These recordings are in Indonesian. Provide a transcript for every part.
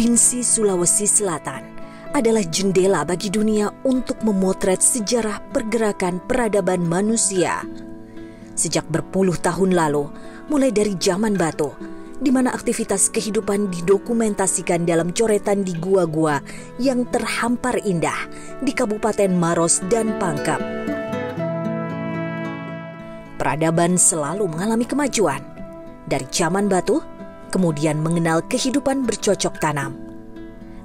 Provinsi Sulawesi Selatan adalah jendela bagi dunia untuk memotret sejarah pergerakan peradaban manusia. Sejak berpuluh tahun lalu, mulai dari zaman batu, di mana aktivitas kehidupan didokumentasikan dalam coretan di gua-gua yang terhampar indah di Kabupaten Maros dan Pangkep. Peradaban selalu mengalami kemajuan. Dari zaman batu, kemudian mengenal kehidupan bercocok tanam.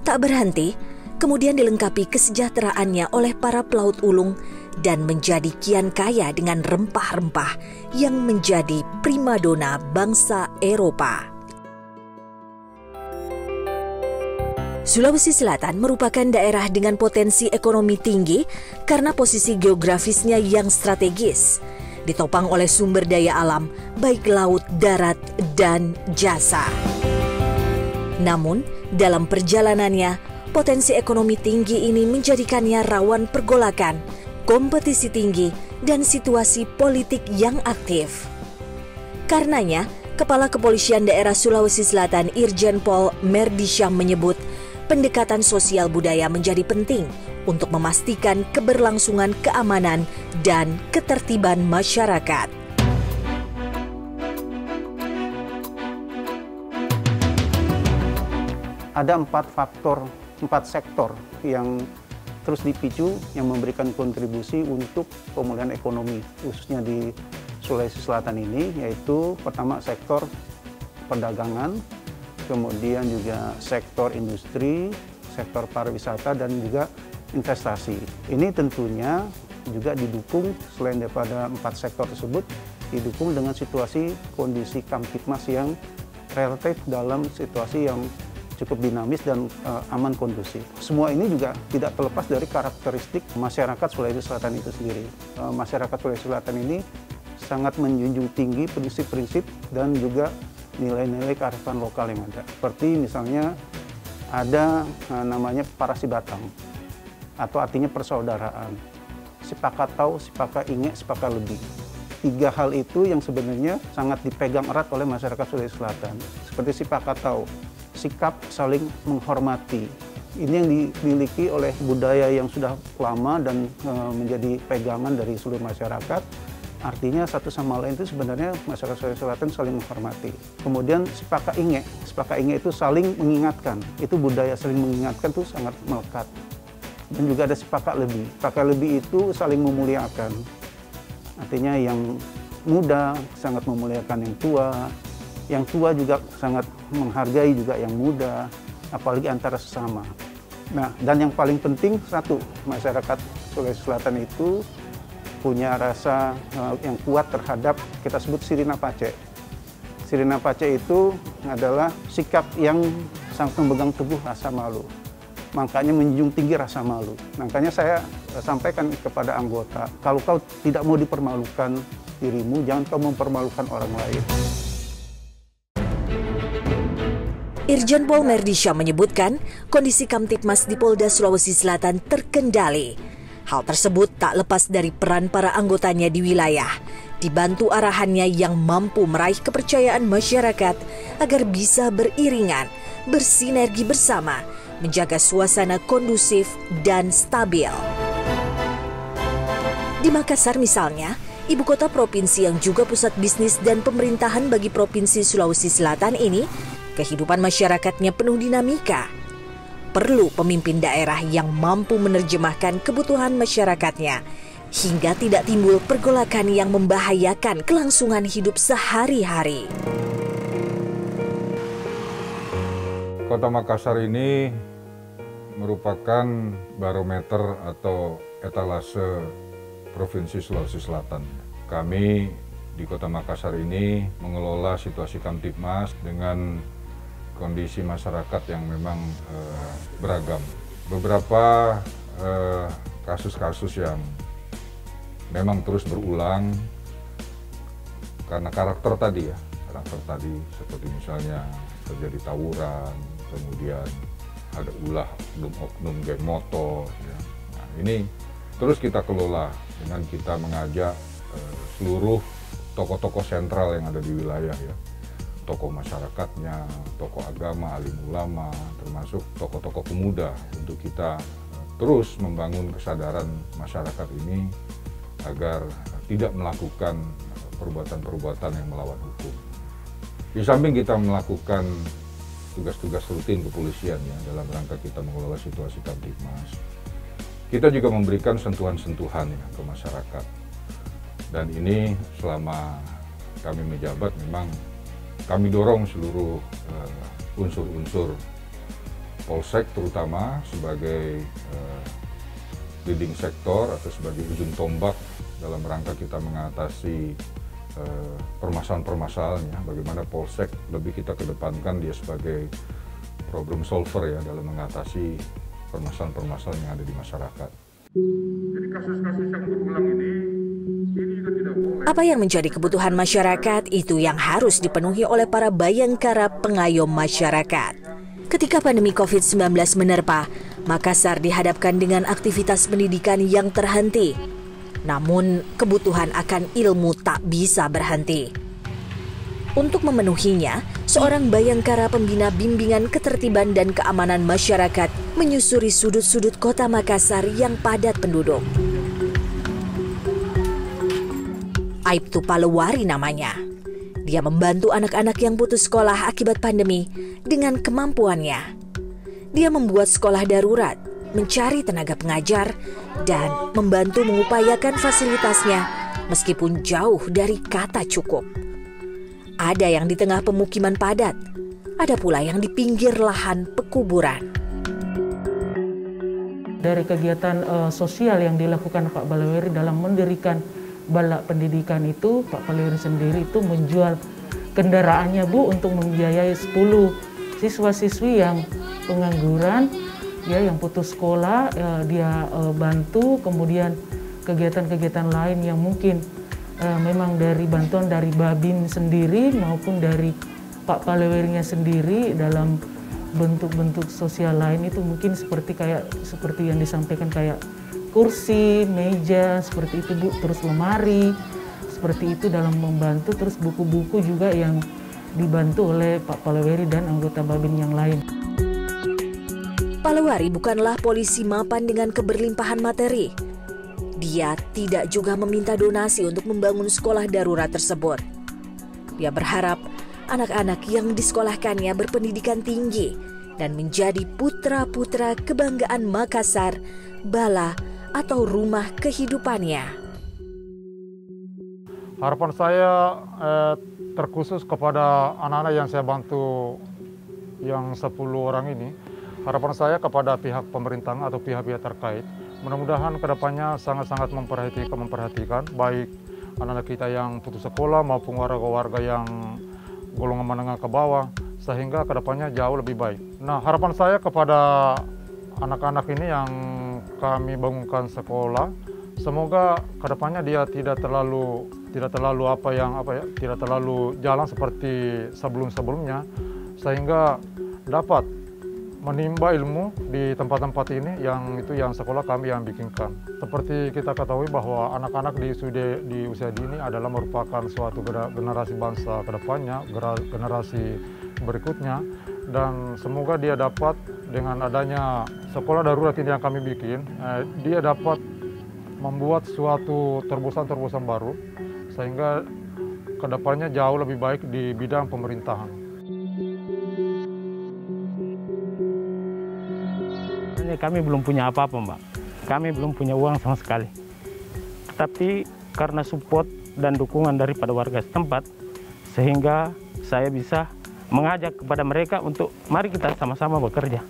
Tak berhenti, kemudian dilengkapi kesejahteraannya oleh para pelaut ulung dan menjadi kian kaya dengan rempah-rempah yang menjadi primadona bangsa Eropa. Sulawesi Selatan merupakan daerah dengan potensi ekonomi tinggi karena posisi geografisnya yang strategis, ditopang oleh sumber daya alam, baik laut, darat, dan jasa. Namun, dalam perjalanannya, potensi ekonomi tinggi ini menjadikannya rawan pergolakan, kompetisi tinggi, dan situasi politik yang aktif. Karenanya, Kepala Kepolisian Daerah Sulawesi Selatan Irjen Pol Merdisyah menyebut, pendekatan sosial budaya menjadi penting untuk memastikan keberlangsungan keamanan dan ketertiban masyarakat. Ada 4 sektor yang terus dipicu yang memberikan kontribusi untuk pemulihan ekonomi, khususnya di Sulawesi Selatan ini, yaitu pertama sektor perdagangan, kemudian juga sektor industri, sektor pariwisata, dan juga investasi. Ini tentunya juga didukung, selain daripada 4 sektor tersebut, didukung dengan situasi kondisi Kamtipmas yang relatif dalam situasi yang cukup dinamis dan aman kondusif. Semua ini juga tidak terlepas dari karakteristik masyarakat Sulawesi Selatan itu sendiri. Masyarakat Sulawesi Selatan ini sangat menjunjung tinggi prinsip-prinsip dan juga nilai-nilai kearifan lokal yang ada. Seperti misalnya ada namanya Parasibatang, atau artinya persaudaraan. Sipakat tahu, sipaka inge, sipaka lebih. 3 hal itu yang sebenarnya sangat dipegang erat oleh masyarakat Sulawesi Selatan. Seperti sipakat tahu, sikap saling menghormati. Ini yang dimiliki oleh budaya yang sudah lama dan menjadi pegangan dari seluruh masyarakat. Artinya satu sama lain itu sebenarnya masyarakat Sulawesi Selatan saling menghormati. Kemudian sipaka inge itu saling mengingatkan. Itu budaya saling mengingatkan itu sangat melekat. Dan juga ada sipaka lebih. Sipaka lebih itu saling memuliakan. Artinya yang muda sangat memuliakan yang tua juga sangat menghargai juga yang muda, apalagi antara sesama. Nah, dan yang paling penting satu, masyarakat Sulawesi Selatan itu punya rasa yang kuat terhadap kita sebut sirina pace. Sirina pace itu adalah sikap yang sangat memegang teguh rasa malu. Makanya menjunjung tinggi rasa malu. Makanya saya sampaikan kepada anggota, kalau kau tidak mau dipermalukan dirimu, jangan kau mempermalukan orang lain. Irjen Pol Merdisyah menyebutkan kondisi Kamtipmas di Polda Sulawesi Selatan terkendali. Hal tersebut tak lepas dari peran para anggotanya di wilayah, dibantu arahannya yang mampu meraih kepercayaan masyarakat agar bisa beriringan, bersinergi bersama, menjaga suasana kondusif dan stabil. Di Makassar misalnya, ibu kota provinsi yang juga pusat bisnis dan pemerintahan bagi Provinsi Sulawesi Selatan ini, kehidupan masyarakatnya penuh dinamika. Perlu pemimpin daerah yang mampu menerjemahkan kebutuhan masyarakatnya hingga tidak timbul pergolakan yang membahayakan kelangsungan hidup sehari-hari. Kota Makassar ini merupakan barometer atau etalase Provinsi Sulawesi Selatan. Kami di Kota Makassar ini mengelola situasi Kamtipmas dengan kondisi masyarakat yang memang beragam. Beberapa kasus-kasus yang memang terus berulang karena karakter tadi seperti misalnya terjadi tawuran, kemudian ada ulah oknum geng motor. Ya. Nah, ini terus kita kelola dengan kita mengajak seluruh tokoh-tokoh sentral yang ada di wilayah ya, tokoh masyarakatnya, tokoh agama, alim ulama, termasuk tokoh-tokoh pemuda untuk kita terus membangun kesadaran masyarakat ini agar tidak melakukan perbuatan-perbuatan yang melawan hukum. Di samping kita melakukan tugas-tugas rutin kepolisian ya, dalam rangka kita mengelola situasi Kamtibmas, kita juga memberikan sentuhan-sentuhan ya, ke masyarakat. Dan ini selama kami menjabat memang kami dorong seluruh unsur-unsur Polsek terutama sebagai leading sektor atau sebagai ujung tombak dalam rangka kita mengatasi permasalahan-permasalahan ya, bagaimana Polsek lebih kita kedepankan dia sebagai problem solver ya dalam mengatasi permasalahan-permasalahan yang ada di masyarakat. Jadi kasus-kasus yang berulang ini juga tidak boleh. Apa yang menjadi kebutuhan masyarakat itu yang harus dipenuhi oleh para bayangkara pengayom masyarakat. Ketika pandemi COVID-19 menerpa, Makassar dihadapkan dengan aktivitas pendidikan yang terhenti. Namun, kebutuhan akan ilmu tak bisa berhenti. Untuk memenuhinya, seorang bayangkara pembina bimbingan ketertiban dan keamanan masyarakat menyusuri sudut-sudut kota Makassar yang padat penduduk. Aibtu Palewari namanya. Dia membantu anak-anak yang putus sekolah akibat pandemi dengan kemampuannya. Dia membuat sekolah darurat, mencari tenaga pengajar, dan membantu mengupayakan fasilitasnya meskipun jauh dari kata cukup. Ada yang di tengah pemukiman padat, ada pula yang di pinggir lahan pekuburan. Dari kegiatan sosial yang dilakukan Pak Palewari dalam mendirikan balak pendidikan itu, Pak Palewari sendiri itu menjual kendaraannya Bu untuk membiayai 10 siswa-siswi yang pengangguran, ya yang putus sekolah, dia bantu. Kemudian kegiatan-kegiatan lain yang mungkin memang dari bantuan dari Babin sendiri maupun dari Pak Palewarinya sendiri dalam bentuk-bentuk sosial lain itu mungkin seperti yang disampaikan kayak kursi, meja, seperti itu Bu, terus lemari, seperti itu dalam membantu, terus buku-buku juga yang dibantu oleh Pak Palewari dan anggota Babin yang lain. Palewari bukanlah polisi mapan dengan keberlimpahan materi. Dia tidak juga meminta donasi untuk membangun sekolah darurat tersebut. Dia berharap anak-anak yang disekolahkannya berpendidikan tinggi dan menjadi putra-putra kebanggaan Makassar, bala, atau rumah kehidupannya. Harapan saya terkhusus kepada anak-anak yang saya bantu yang 10 orang ini. Harapan saya kepada pihak pemerintahan atau pihak-pihak terkait, mudah-mudahan kedepannya sangat-sangat memperhatikan baik anak-anak kita yang putus sekolah maupun warga-warga yang golongan menengah ke bawah, sehingga kedepannya jauh lebih baik. Nah, harapan saya kepada anak-anak ini yang kami bangunkan sekolah, semoga kedepannya dia tidak terlalu jalan seperti sebelum-sebelumnya, sehingga dapat menimba ilmu di tempat-tempat ini yang sekolah kami yang bikinkan. Seperti kita ketahui bahwa anak-anak di usia dini adalah merupakan suatu generasi bangsa kedepannya, generasi berikutnya, dan semoga dia dapat dengan adanya sekolah darurat ini yang kami bikin, dia dapat membuat suatu terobosan-terobosan baru sehingga kedepannya jauh lebih baik di bidang pemerintahan. Kami belum punya apa-apa Mbak, kami belum punya uang sama sekali. Tapi karena support dan dukungan daripada warga setempat, sehingga saya bisa mengajak kepada mereka untuk mari kita sama-sama bekerja.